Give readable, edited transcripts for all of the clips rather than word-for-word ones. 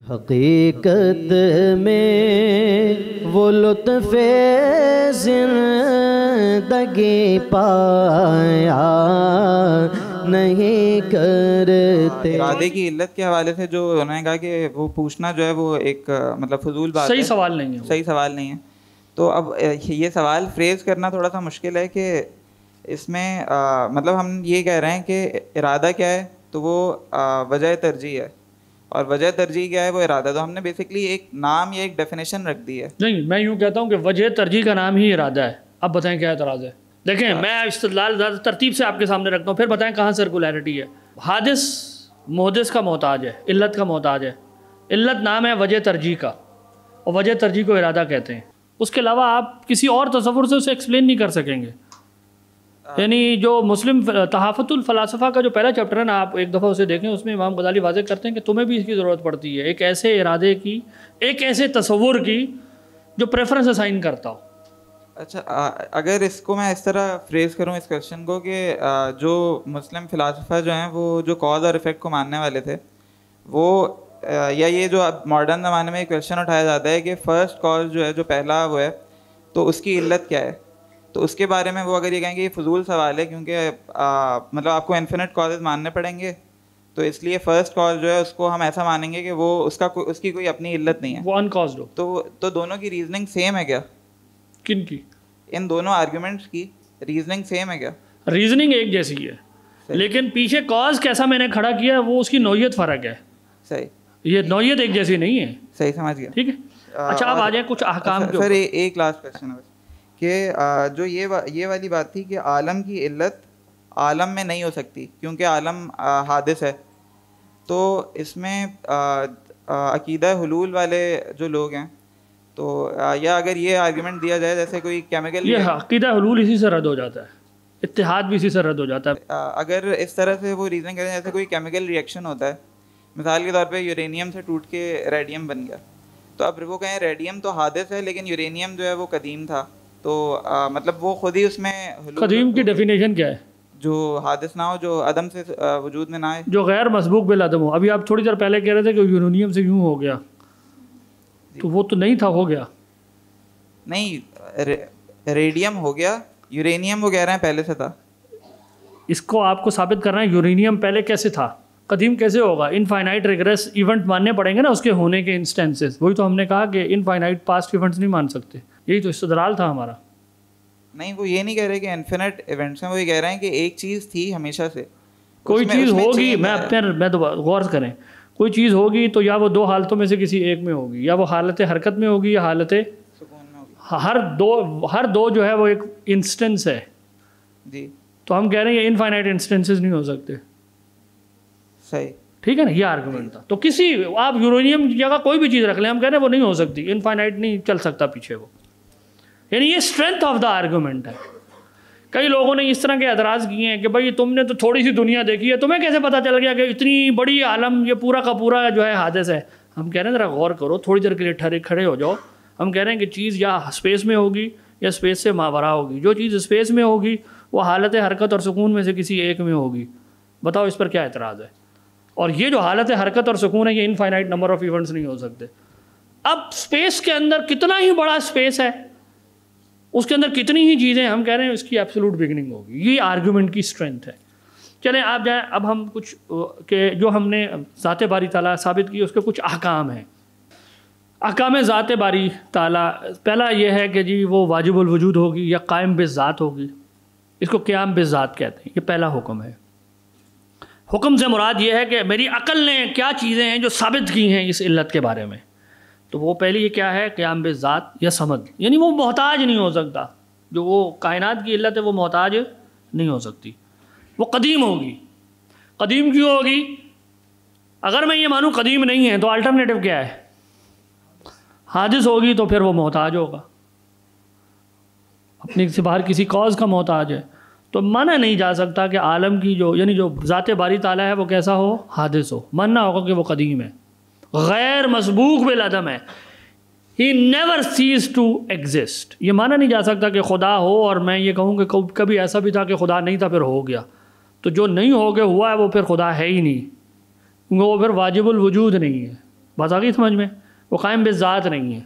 حقیقت میں وہ لطف زندگی پایا نہیں کرتے۔ ارادے کی علت کے حوالے سے جو انہوں نے کہا کہ وہ پوچھنا جو ہے وہ ایک مطلب فضول بات ہے، صحیح سوال نہیں ہے، صحیح سوال نہیں ہے۔ تو اب یہ سوال فریز کرنا تھوڑا سا مشکل ہے کہ اس میں مطلب ہم یہ کہہ رہے ہیں کہ ارادہ کیا ہے، تو وہ وجہ ترجیح ہے، اور وجہ ترجیح کیا ہے، وہ ارادہ۔ تو ہم نے بیسکلی ایک نام یا ایک ڈیفینیشن رکھ دی ہے۔ نہیں، میں یوں کہتا ہوں کہ وجہ ترجیح کا نام ہی ارادہ ہے۔ اب بتائیں کیا اعتراض ہے؟ دیکھیں میں استدلال زیادہ ترتیب سے آپ کے سامنے رکھتا ہوں، پھر بتائیں کہاں سرکولیرٹی ہے۔ حادث محدث کا محتاج ہے، علت کا محتاج ہے۔ علت نام ہے وجہ ترجیح کا، اور وجہ ترجیح کو ارادہ کہتے ہیں۔ اس کے علاوہ آپ کسی اور تصور سے اسے ایکسپلین نہیں کر سکیں گے۔ یعنی جو مسلم تحافت الفلاسفہ کا جو پہلا چیپٹر ہے نا، آپ ایک دفعہ اسے دیکھیں، اس میں امام غزالی واضح کرتے ہیں کہ تمہیں بھی اس کی ضرورت پڑتی ہے، ایک ایسے ارادے کی، ایک ایسے تصور کی جو پریفرنس اسائن کرتا ہو۔ اچھا، اگر اس کو میں اس طرح فریز کروں اس کویشچن کو کہ جو مسلم فلاسفہ جو ہیں وہ جو کاز اور افیکٹ کو ماننے والے تھے، وہ یا یہ جو اب ماڈرن زمانے میں ایک کویشچن اٹھایا جاتا ہے کہ فرسٹ کاز جو ہے، جو پہلا وہ ہے، تو اس کی علت کیا ہے، تو اس کے بارے میں وہ اگر یہ کہیں کہ یہ فضول سوال ہے کیونکہ مطلب آپ کو انفینٹ کازز ماننے پڑیں گے، تو اس لیے فرسٹ کاز جو ہے اس کو ہم ایسا مانیں گے کہ وہ اس کی کوئی اپنی علت نہیں ہے، وہ انکازڈ ہو۔ تو دونوں کی ریزننگ سیم ہے کیا؟ کن کی؟ ان دونوں آرگومنٹس کی ریزننگ سیم ہے کیا؟ ریزننگ ایک جیسی ہے، لیکن پیچھے کاز کیسا میں نے کھڑا کیا ہے وہ اس کی نوعیت فرق ہے۔ صحیح، یہ نوعیت ایک جیسی نہیں ہے۔ صحیح سمجھ گیا، ٹھیک ہے۔ اچھا اب آ جائیں کچھ احکام کے سر، ایک لاسٹ کویسچن ہے کہ جو یہ والی بات تھی کہ عالم کی علت عالم میں نہیں ہو سکتی کیونکہ عالم حادث ہے، تو اس میں عقیدہ حلول والے جو لوگ ہیں، تو یا اگر یہ آرگومنٹ دیا جائے جیسے کوئی کیمیکل، یہ عقیدہ حلول اسی سے رد ہو جاتا ہے، اتحاد بھی اسی سے رد ہو جاتا ہے۔ اگر اس طرح سے وہ ریزن کریں جیسے کوئی کیمیکل ریئیکشن ہوتا ہے، مثال کے طور پہ یورینیم سے ٹوٹ کے ریڈیم بن گیا، تو اب وہ کہیں ریڈیم تو حادث ہے لیکن یورینیم جو ہے وہ قدیم تھا، تو مطلب وہ خود ہی اس میں قدیم کی ڈیفینیشن کیا ہے؟ جو حادث نہ ہو، جو عدم سے وجود میں نہ آئے، جو غیر مسبوق بالعدم ہو۔ ابھی آپ تھوڑی دیر پہلے کہہ رہے تھے کہ یورینیم سے یوں ہو گیا، تو وہ تو نہیں تھا، ہو گیا نہیں، ریڈیم ہو گیا، یورینیم وہ کہہ رہے ہیں پہلے سے تھا۔ اس کو آپ کو ثابت کرنا ہے یورینیم پہلے کیسے تھا، قدیم کیسے ہوگا؟ انفائنائٹ ریگریس ایونٹ ماننے پڑیں گے نا اس کے ہونے کے انسٹینسز۔ وہی تو ہم نے کہا کہ انفائنائٹ پاسٹ ایونٹس نہیں مان سکتے، یہی تو استدلال تھا ہمارا۔ نہیں، وہ یہ نہیں کہہ رہے کہ انفینٹ ایونٹس ہیں، وہ یہ کہہ رہے ہیں کہ ایک چیز تھی ہمیشہ سے، کوئی چیز ہوگی، میں تو غور کریں، کوئی چیز ہوگی تو یا وہ دو حالتوں میں سے کسی ایک میں ہوگی، یا وہ حالت حرکت میں ہوگی یا حالت سکون میں ہوگی۔ ہر دو جو ہے وہ ایک انسٹنس ہے۔ جی، تو ہم کہہ رہے ہیں یہ انفائنائٹ انسٹنسز نہیں ہو سکتے۔ صحیح، ٹھیک ہے نا، یہ آرگومنٹ تھا۔ تو کسی آپ یورینیم کی جگہ کوئی بھی چیز رکھ لیں، ہم کہہ رہے ہیں وہ نہیں ہو سکتی، انفائنائٹ نہیں چل سکتا پیچھے وہ، یعنی یہ اسٹرینتھ آف دا آرگومنٹ ہے۔ کئی لوگوں نے اس طرح کے اعتراض کیے ہیں کہ بھائی تم نے تو تھوڑی سی دنیا دیکھی ہے، تمہیں کیسے پتہ چل گیا کہ اتنی بڑی عالم یہ پورا کا پورا جو ہے حادث ہے؟ ہم کہہ رہے ہیں ذرا غور کرو، تھوڑی دیر کے لیے کھڑے ہو جاؤ۔ ہم کہہ رہے ہیں کہ چیز یا اسپیس میں ہوگی یا اسپیس سے ماورا ہوگی۔ جو چیز اسپیس میں ہوگی وہ حالت حرکت اور سکون میں سے کسی ایک میں ہوگی۔ بتاؤ اس پر کیا اعتراض ہے؟ اور یہ جو حالت حرکت اور سکون ہے، یہ انفائنائٹ نمبر آف ایونٹس نہیں ہو سکتے۔ اب اسپیس کے اندر کتنا ہی بڑا اسپیس ہے، اس کے اندر کتنی ہی چیزیں، ہم کہہ رہے ہیں اس کی ایبسولوٹ بگننگ ہوگی۔ یہ آرگومنٹ کی اسٹرینتھ ہے۔ چلیں آپ جائیں، اب ہم کچھ کہ جو ہم نے ذات باری تعالیٰ ثابت کی اس کے کچھ احکام ہیں۔ احکام ذات باری تعالیٰ، پہلا یہ ہے کہ جی وہ واجب الوجود ہوگی یا قائم بالذات ہوگی، اس کو قیام بالذات کہتے ہیں، یہ پہلا حکم ہے۔ حکم سے مراد یہ ہے کہ میری عقل نے کیا چیزیں ہیں جو ثابت کی ہیں اس علت کے بارے میں، تو وہ پہلی یہ کیا ہے، قیام بالذات یا صمد، یعنی وہ محتاج نہیں ہو سکتا، جو وہ کائنات کی علت ہے وہ محتاج نہیں ہو سکتی، وہ قدیم ہوگی۔ قدیم کیوں ہوگی؟ اگر میں یہ مانوں قدیم نہیں ہے تو الٹرنیٹو کیا ہے؟ حادث ہوگی، تو پھر وہ محتاج ہوگا، اپنے سے باہر کسی کاز کا محتاج ہے۔ تو مانا نہیں جا سکتا کہ عالم کی جو یعنی جو ذات باری تعالیٰ ہے وہ کیسا ہو، حادث ہو، ماننا ہوگا کہ وہ قدیم ہے، غیر مسبوق بالعدم ہے، he never ceases to exist. یہ مانا نہیں جا سکتا کہ خدا ہو اور میں یہ کہوں کہ کبھی ایسا بھی تھا کہ خدا نہیں تھا پھر ہو گیا، تو جو نہیں ہو گیا ہوا ہے وہ پھر خدا ہے ہی نہیں، کیونکہ وہ پھر واجب الوجود نہیں ہے، بات آ گئی سمجھ میں؟ وہ قائم بالذات نہیں ہے،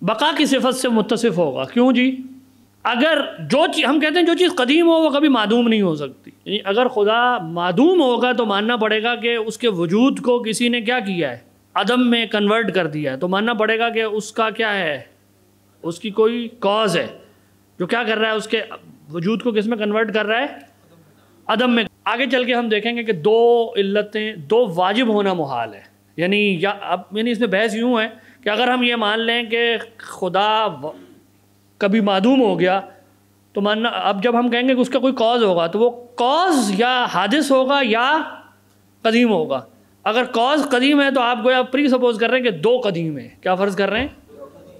بقا کی صفت سے متصف ہوگا. کیوں جی؟ اگر جو چیز ہم کہتے ہیں جو چیز قدیم ہو وہ کبھی معدوم نہیں ہو سکتی. یعنی اگر خدا معدوم ہوگا تو ماننا پڑے گا کہ اس کے وجود کو کسی نے کیا کیا ہے، عدم میں کنورٹ کر دیا ہے. تو ماننا پڑے گا کہ اس کا کیا ہے، اس کی کوئی کاز ہے جو کیا کر رہا ہے، اس کے وجود کو کس میں کنورٹ کر رہا ہے، عدم میں. آگے چل کے ہم دیکھیں گے کہ دو علتیں، دو واجب ہونا محال ہے. یعنی اس میں بحث یوں ہے کہ اگر ہم یہ مان لیں کہ خدا کبھی معدوم ہو گیا تو ماننا، اب جب ہم کہیں گے کہ اس کا کوئی کاز ہوگا تو وہ کاز یا حادث ہوگا یا قدیم ہوگا. اگر کاز قدیم ہے تو آپ گویا پری سپوز کر رہے ہیں کہ دو قدیم ہیں. کیا فرض کر رہے ہیں؟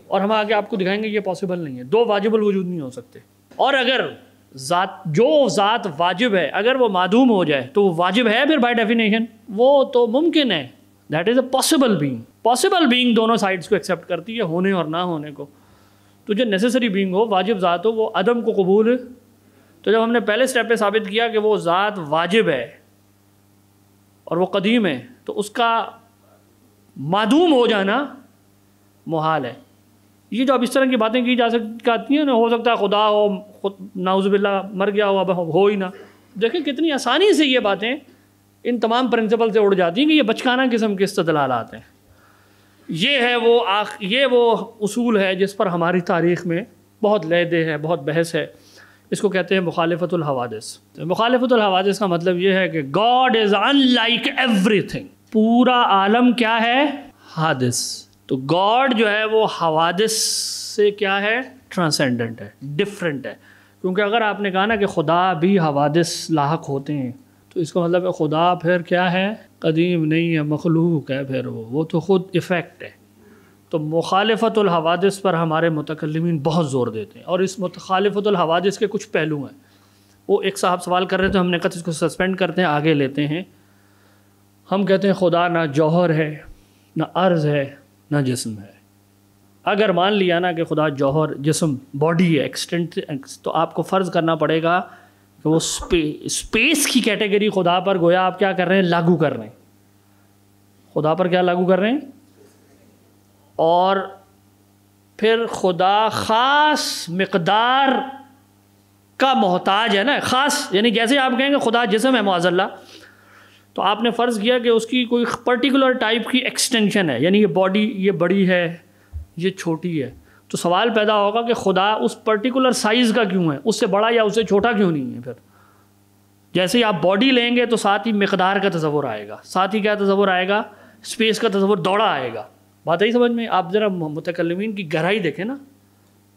اور ہم آگے آپ کو دکھائیں گے یہ پاسبل نہیں ہے، دو واجب الوجود نہیں ہو سکتے. اور اگر ذات واجب ہے اگر وہ معدوم ہو جائے تو وہ واجب ہے پھر بائی ڈیفینیشن، وہ تو ممکن ہے. That is a possible being. Possible being دونوں سائڈس کو ایکسیپٹ کرتی ہے، ہونے اور نہ ہونے کو. تو جو نیسیسری بینگ ہو، واجب ذات ہو، وہ عدم کو قبول ہے. تو جب ہم نے پہلے سٹیپ پہ ثابت کیا کہ وہ ذات واجب ہے اور وہ قدیم ہے تو اس کا معدوم ہو جانا محال ہے. یہ جو اب اس طرح کی باتیں کی جا سکتی ہیں نا، ہو سکتا ہے خدا ہو، نعوذ باللہ مر گیا ہو، اب ہو ہی نہ. دیکھیں کتنی آسانی سے یہ باتیں ان تمام پرنسپل سے اڑ جاتی ہیں کہ یہ بچکانہ قسم کے استدلالات ہیں. یہ وہ اصول ہے جس پر ہماری تاریخ میں بہت لے دے ہے، بہت بحث ہے. اس کو کہتے ہیں مخالفت الحوادث. مخالفت الحوادث کا مطلب یہ ہے کہ God is in like every thing. پورا عالم کیا ہے؟ حادث. تو گاڈ جو ہے وہ حوادث سے کیا ہے؟ ٹرانسینڈنٹ ہے، ڈفرینٹ ہے. کیونکہ اگر آپ نے کہا نا کہ خدا بھی حوادث لاحق ہوتے ہیں تو اس کا مطلب ہے خدا پھر کیا ہے؟ قدیم نہیں ہے، مخلوق ہے. پھر وہ تو خود ایفیکٹ ہے. تو مخالفت الحوادث پر ہمارے متکلمین بہت زور دیتے ہیں. اور اس مخالفت الحوادث کے کچھ پہلو ہیں. وہ ایک صاحب سوال کر رہے تھے، ہم نے کہا اس کو سسپینڈ کرتے ہیں، آگے لیتے ہیں. ہم کہتے ہیں خدا نہ جوہر ہے، نہ عرض ہے، نہ جسم ہے. اگر مان لیا نا کہ خدا جوہر، جسم، باڈی ہے، ایکسٹینٹ، تو آپ کو فرض کرنا پڑے گا کہ وہ اسپیس کی کیٹیگری خدا پر گویا آپ کیا کر رہے ہیں؟ لاگو کر رہے ہیں. خدا پر کیا لاگو کر رہے ہیں؟ اور پھر خدا خاص مقدار کا محتاج ہے نا، خاص. یعنی جیسے آپ کہیں گے خدا جسم ہے معاذ اللہ، تو آپ نے فرض کیا کہ اس کی کوئی پرٹیکولر ٹائپ کی ایکسٹینشن ہے. یعنی یہ باڈی یہ بڑی ہے، یہ چھوٹی ہے. تو سوال پیدا ہوگا کہ خدا اس پرٹیکولر سائز کا کیوں ہے؟ اس سے بڑا یا اس سے چھوٹا کیوں نہیں ہے؟ پھر جیسے ہی آپ باڈی لیں گے تو ساتھ ہی مقدار کا تصور آئے گا، ساتھ ہی کیا تصور آئے گا؟ اسپیس کا تصور دوڑا آئے گا. بات آئی سمجھ میں؟ آپ ذرا متکلمین کی گہرائی دیکھیں نا،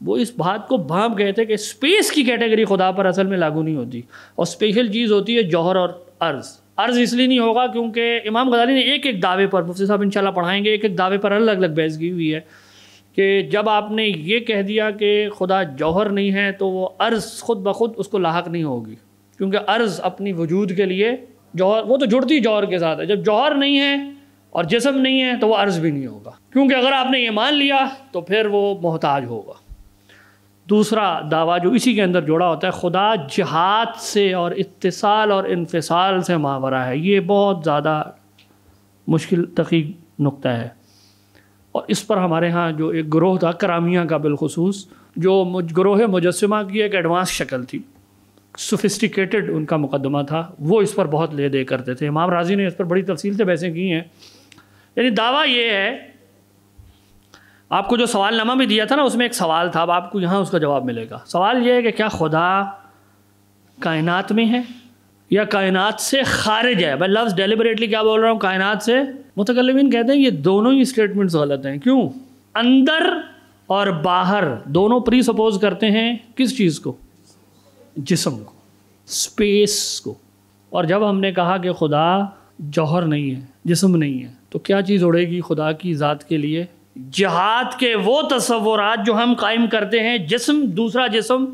وہ اس بات کو بھانپ گئے تھے کہ اسپیس کی کیٹیگری خدا پر اصل میں لاگو نہیں ہوتی، اور اسپیشل چیز ہوتی ہے جوہر اور عرض. عرض اس لیے نہیں ہوگا کیونکہ امام غزالی نے ایک دعوے پر، مفتی صاحب انشاءاللہ پڑھائیں گے، ایک دعوے پر الگ الگ بحث کی ہوئی ہے کہ جب آپ نے یہ کہہ دیا کہ خدا جوہر نہیں ہے تو وہ عرض خود بخود اس کو لاحق نہیں ہوگی، کیونکہ عرض اپنی وجود کے لیے جوہر، وہ تو جڑتی جوہر کے ساتھ ہے. جب جوہر نہیں ہے اور جسم نہیں ہے تو وہ عرض بھی نہیں ہوگا، کیونکہ اگر آپ نے یہ مان لیا تو پھر وہ محتاج ہوگا. دوسرا دعویٰ جو اسی کے اندر جوڑا ہوتا ہے، خدا جہات سے اور اتصال اور انفصال سے ماورا ہے. یہ بہت زیادہ مشکل دقیق نقطہ ہے، اور اس پر ہمارے ہاں جو ایک گروہ تھا کرامیہ کا بالخصوص، جو گروہ مجسمہ کی ایک ایڈوانس شکل تھی، سوفسٹیکیٹڈ ان کا مقدمہ تھا، وہ اس پر بہت لے دے کرتے تھے. امام راضی نے اس پر بڑی تفصیل سے بحثیں کی ہیں. یعنی دعویٰ یہ ہے، آپ کو جو سوال نامہ بھی دیا تھا نا اس میں ایک سوال تھا، اب آپ کو یہاں اس کا جواب ملے گا. سوال یہ ہے کہ کیا خدا کائنات میں ہے یا کائنات سے خارج ہے؟ میں لفظ ڈیلیبریٹلی کیا بول رہا ہوں؟ کائنات سے. متکلمین کہتے ہیں یہ دونوں ہی اسٹیٹمنٹس غلط ہیں. کیوں؟ اندر اور باہر دونوں پری سپوز کرتے ہیں کس چیز کو؟ جسم کو، اسپیس کو. اور جب ہم نے کہا کہ خدا جوہر نہیں ہے، جسم نہیں ہے، تو کیا چیز اڑے گی خدا کی ذات کے لیے؟ جہاد کے وہ تصورات جو ہم قائم کرتے ہیں، جسم دوسرا جسم،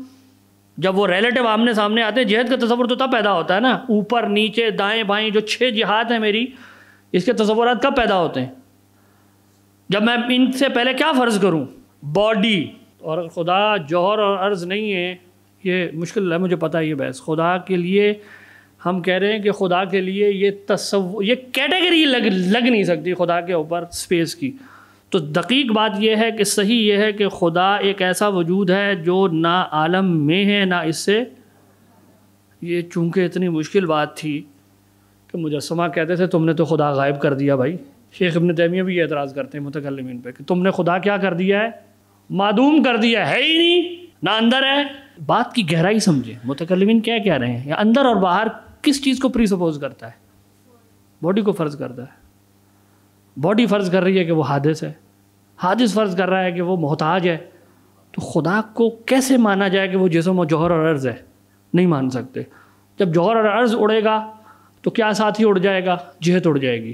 جب وہ ریلیٹو آمنے سامنے آتے ہیں، جہاد کا تصور تو تب پیدا ہوتا ہے نا. اوپر نیچے دائیں بائیں جو 6 جہات ہیں میری، اس کے تصورات کب پیدا ہوتے ہیں؟ جب میں ان سے پہلے کیا فرض کروں؟ باڈی. اور خدا جوہر اور عرض نہیں ہے، یہ مشکل ہے، مجھے پتہ ہے یہ بحث. خدا کے لیے ہم کہہ رہے ہیں کہ خدا کے لیے یہ یہ کیٹیگری لگ نہیں سکتی خدا کے اوپر اسپیس کی. تو دقیق بات یہ ہے کہ صحیح یہ ہے کہ خدا ایک ایسا وجود ہے جو نہ عالم میں ہے نہ اس سے. یہ چونکہ اتنی مشکل بات تھی کہ مجسمہ کہتے تھے تم نے تو خدا غائب کر دیا. بھائی شیخ ابن تیمیہ بھی یہ اعتراض کرتے ہیں متکلمین پہ کہ تم نے خدا کیا کر دیا ہے؟ معدوم کر دیا ہے ہی نہیں، نہ اندر ہے. بات کی گہرائی سمجھیں، متکلمین کیا کہہ رہے ہیں. یا اندر اور باہر کس چیز کو پری سپوز کرتا ہے؟ باڈی کو فرض کرتا ہے. باڈی فرض کر رہی ہے کہ وہ حادث ہے، حادث فرض کر رہا ہے کہ وہ محتاج ہے. تو خدا کو کیسے مانا جائے کہ وہ جسم و جوہر اور عرض ہے؟ نہیں مان سکتے. جب جوہر اور عرض اڑے گا تو کیا ساتھ ہی اڑ جائے گا؟ جہت اڑ جائے گی.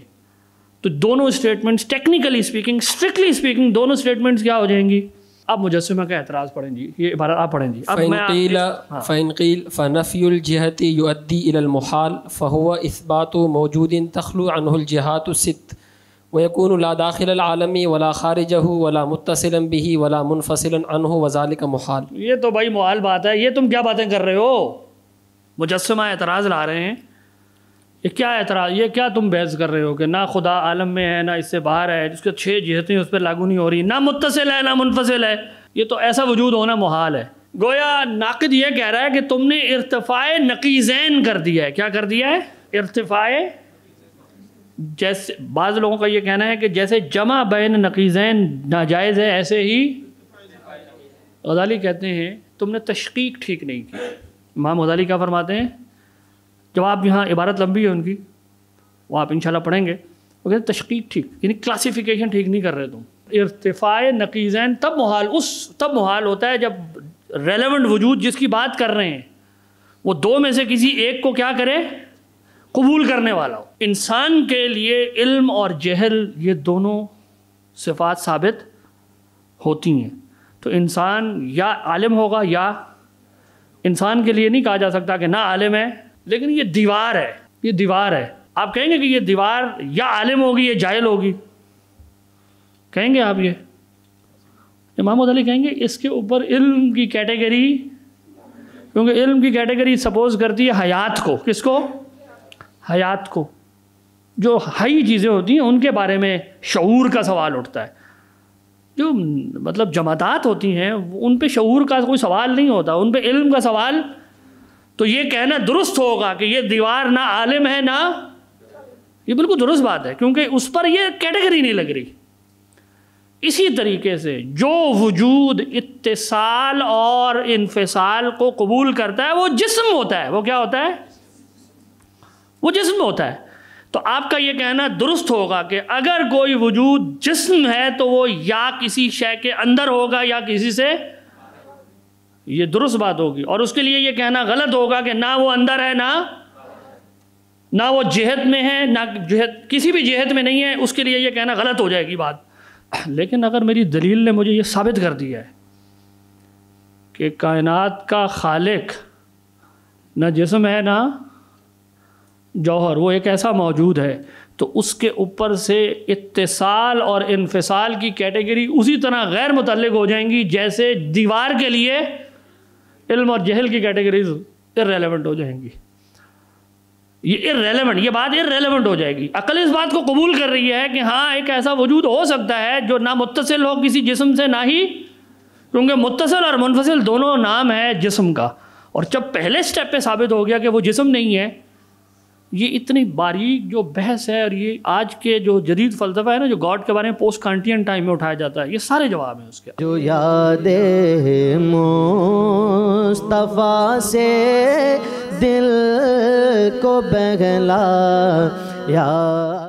تو دونوں statements technically speaking, strictly speaking, دونوں اسٹیٹمنٹس کیا ہو جائیں گی؟ اب مجسمہ کا اعتراض پڑھیں جی، یہ عبارت آپ پڑھیں جی. فإن قيل فنفي الجهة يؤدي إلى المحال فهو إثبات موجود تخلو عنه الجهات الست ويكون لا داخل العالم ولا خارجه ولا متصلا به ولا منفصلا عنه وذلك محال. یہ تو بھائی محال بات ہے. یہ تم کیا باتیں کر رہے ہو؟ مجسمہ اعتراض لا رہے ہیں. یہ کیا اعتراض، یہ کیا تم بحث کر رہے ہو کہ نہ خدا عالم میں ہے نہ اس سے باہر ہے، جس کے 6 جہتیں اس پہ لاگو نہیں ہو رہی، نہ متصل ہے نہ منفصل ہے. یہ تو ایسا وجود ہونا محال ہے. گویا ناقد یہ کہہ رہا ہے کہ تم نے ارتفاع نقیضین کر دیا ہے. کیا کر دیا ہے؟ ارتفاع. جیسے بعض لوگوں کا یہ کہنا ہے کہ جیسے جمع بین نقیضین ناجائز ہے، ایسے ہی غزالی کہتے ہیں تم نے تشقیق ٹھیک نہیں کی. امام غزالی کیا فرماتے ہیں؟ جب آپ یہاں عبارت لمبی ہے ان کی، وہ آپ انشاءاللہ پڑھیں گے، وہ کہتے ہیں تشقیق ٹھیک، یعنی کلاسیفیکیشن ٹھیک نہیں کر رہے تم. ارتفاع نقیضین تب محال ہوتا ہے جب ریلیونٹ وجود جس کی بات کر رہے ہیں وہ دو میں سے کسی ایک کو کیا کرے؟ قبول کرنے والا ہو. انسان کے لیے علم اور جہل یہ دونوں صفات ثابت ہوتی ہیں. تو انسان یا عالم ہوگا، یا انسان کے لیے نہیں کہا جا سکتا کہ نہ عالم ہے، لیکن یہ دیوار ہے، یہ دیوار ہے. آپ کہیں گے کہ یہ دیوار یا عالم ہوگی یا جاہل ہوگی؟ کہیں گے آپ؟ یہ امام غزالی کہیں گے اس کے اوپر علم کی کیٹیگری، کیونکہ علم کی کیٹیگری سپوز کرتی ہے حیات کو. کس کو؟ حیات کو. جو حی چیزیں ہوتی ہیں ان کے بارے میں شعور کا سوال اٹھتا ہے. جو مطلب جمادات ہوتی ہیں ان پہ شعور کا کوئی سوال نہیں ہوتا، ان پہ علم کا سوال. تو یہ کہنا درست ہوگا کہ یہ دیوار نہ عالم ہے نہ، یہ بالکل درست بات ہے کیونکہ اس پر یہ کیٹیگری نہیں لگ رہی. اسی طریقے سے جو وجود اتصال اور انفصال کو قبول کرتا ہے وہ جسم ہوتا ہے. وہ کیا ہوتا ہے؟ وہ جسم ہوتا ہے. تو آپ کا یہ کہنا درست ہوگا کہ اگر کوئی وجود جسم ہے تو وہ یا کسی شے کے اندر ہوگا یا کسی سے، یہ درست بات ہوگی. اور اس کے لیے یہ کہنا غلط ہوگا کہ نہ وہ اندر ہے نہ وہ جہت میں ہے، نہ جہت کسی بھی جہت میں نہیں ہے. اس کے لیے یہ کہنا غلط ہو جائے گی بات. لیکن اگر میری دلیل نے مجھے یہ ثابت کر دیا ہے کہ کائنات کا خالق نہ جسم ہے نہ جوہر، وہ ایک ایسا موجود ہے، تو اس کے اوپر سے اتصال اور انفصال کی کیٹیگری اسی طرح غیر متعلق ہو جائیں گی جیسے دیوار کے لیے علم اور جہل کی کیٹیگریز irrelevant ہو جائیں گی. یہ irrelevant، یہ بات irrelevant ہو جائے گی. عقل اس بات کو قبول کر رہی ہے کہ ہاں ایک ایسا وجود ہو سکتا ہے جو نہ متصل ہو کسی جسم سے نہ ہی، کیونکہ متصل اور منفصل دونوں نام ہے جسم کا. اور جب پہلے سٹیپ پہ ثابت ہو گیا کہ وہ جسم نہیں ہے، یہ اتنی باریک جو بحث ہے، اور یہ آج کے جو جدید فلسفہ ہے نا جو گاڈ کے بارے میں پوسٹ کانٹین ٹائم میں اٹھایا جاتا ہے، یہ سارے جواب ہیں اس کے. جو یاد مصطفیٰ سے دل کو بہلا یا